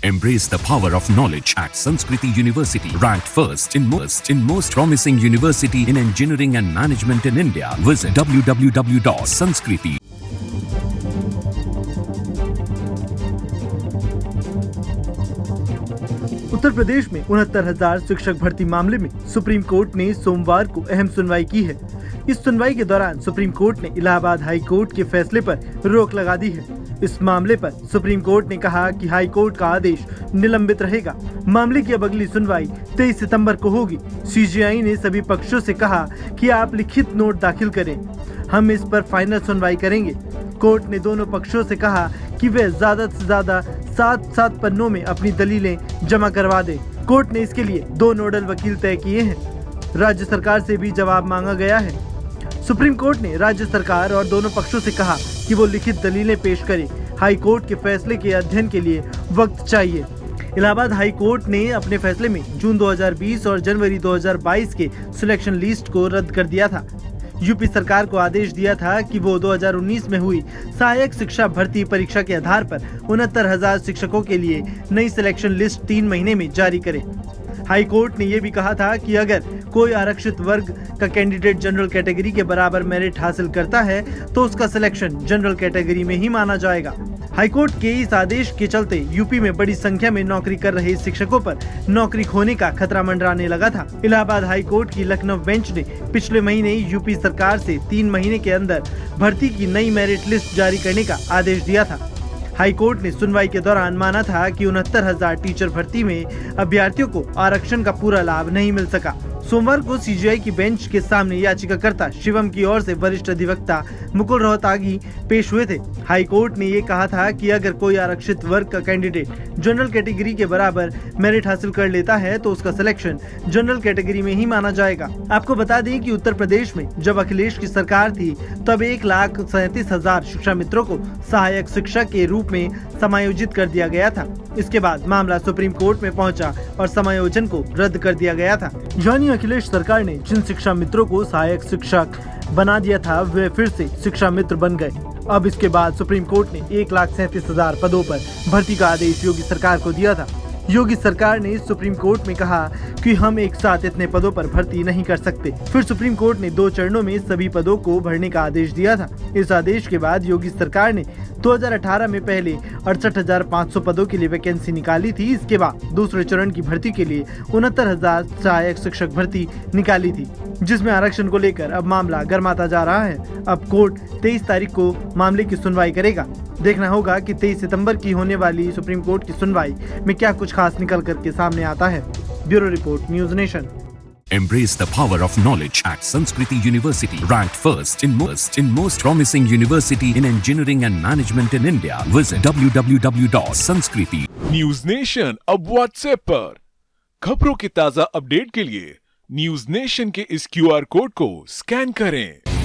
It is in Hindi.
Embrace the power of knowledge at Sanskriti University, ranked first in most promising university in engineering and management in India. Visit www.sanskriti. Uttar Pradesh में 69,000 शिक्षक भर्ती मामले में सुप्रीम कोर्ट ने सोमवार को अहम सुनवाई की है। इस सुनवाई के दौरान सुप्रीम कोर्ट ने इलाहाबाद हाई कोर्ट के फैसले पर रोक लगा दी है। इस मामले पर सुप्रीम कोर्ट ने कहा कि हाई कोर्ट का आदेश निलंबित रहेगा। मामले की अब अगली सुनवाई 23 सितंबर को होगी। सीजेआई ने सभी पक्षों से कहा कि आप लिखित नोट दाखिल करें, हम इस पर फाइनल सुनवाई करेंगे। कोर्ट ने दोनों पक्षों से कहा कि वे ज्यादा से ज्यादा 7 पन्नों में अपनी दलीलें जमा करवा दें। कोर्ट ने इसके लिए 2 नोडल वकील तय किए हैं। राज्य सरकार से भी जवाब मांगा गया है। सुप्रीम कोर्ट ने राज्य सरकार और दोनों पक्षों से कहा कि वो लिखित दलीलें पेश करें। हाई कोर्ट के फैसले के अध्ययन के लिए वक्त चाहिए। इलाहाबाद हाई कोर्ट ने अपने फैसले में जून 2020 और जनवरी 2022 के सिलेक्शन लिस्ट को रद्द कर दिया था। यूपी सरकार को आदेश दिया था कि वो 2019 में हुई सहायक शिक्षा भर्ती परीक्षा के आधार पर 69,000 शिक्षकों के लिए नई सिलेक्शन लिस्ट 3 महीने में जारी करे। हाई कोर्ट ने ये भी कहा था कि अगर कोई आरक्षित वर्ग का कैंडिडेट जनरल कैटेगरी के बराबर मेरिट हासिल करता है तो उसका सिलेक्शन जनरल कैटेगरी में ही माना जाएगा। हाई कोर्ट के इस आदेश के चलते यूपी में बड़ी संख्या में नौकरी कर रहे शिक्षकों पर नौकरी खोने का खतरा मंडराने लगा था। इलाहाबाद हाई कोर्ट की लखनऊ बेंच ने पिछले महीने यूपी सरकार से 3 महीने के अंदर भर्ती की नई मेरिट लिस्ट जारी करने का आदेश दिया था। हाई कोर्ट ने सुनवाई के दौरान माना था कि 69,000 टीचर भर्ती में अभ्यर्थियों को आरक्षण का पूरा लाभ नहीं मिल सका। सोमवार को सीजेआई की बेंच के सामने याचिकाकर्ता शिवम की ओर से वरिष्ठ अधिवक्ता मुकुल रोहतागी पेश हुए थे। हाई कोर्ट ने ये कहा था कि अगर कोई आरक्षित वर्ग का कैंडिडेट जनरल कैटेगरी के बराबर मेरिट हासिल कर लेता है तो उसका सिलेक्शन जनरल कैटेगरी में ही माना जाएगा। आपको बता दें कि उत्तर प्रदेश में जब अखिलेश की सरकार थी तब 1,37,000 शिक्षा मित्रों को सहायक शिक्षा के रूप में समायोजित कर दिया गया था। इसके बाद मामला सुप्रीम कोर्ट में पहुंचा और समायोजन को रद्द कर दिया गया था। यानी अखिलेश सरकार ने जिन शिक्षा मित्रों को सहायक शिक्षक बना दिया था वे फिर से शिक्षा मित्र बन गए। अब इसके बाद सुप्रीम कोर्ट ने 1,37,000 पदों पर भर्ती का आदेश योगी सरकार को दिया था। योगी सरकार ने सुप्रीम कोर्ट में कहा कि हम एक साथ इतने पदों पर भर्ती नहीं कर सकते। फिर सुप्रीम कोर्ट ने 2 चरणों में सभी पदों को भरने का आदेश दिया था। इस आदेश के बाद योगी सरकार ने 2018 में पहले 68,500 पदों के लिए वैकेंसी निकाली थी। इसके बाद दूसरे चरण की भर्ती के लिए 69,000 सहायक शिक्षक भर्ती निकाली थी, जिसमें आरक्षण को लेकर अब मामला गर्माता जा रहा है। अब कोर्ट 23 तारीख को मामले की सुनवाई करेगा। देखना होगा कि 23 सितंबर की होने वाली सुप्रीम कोर्ट की सुनवाई में क्या कुछ खास निकल करके सामने आता है। Bureau report, news nation. Embrace the power of knowledge at Sanskriti University, ranked first in most promising university in engineering and management in India. Visit www.sanskriti. News nation अब व्हाट्सएप पर खबरों के ताजा अपडेट के लिए न्यूज नेशन के इस QR कोड को स्कैन करें।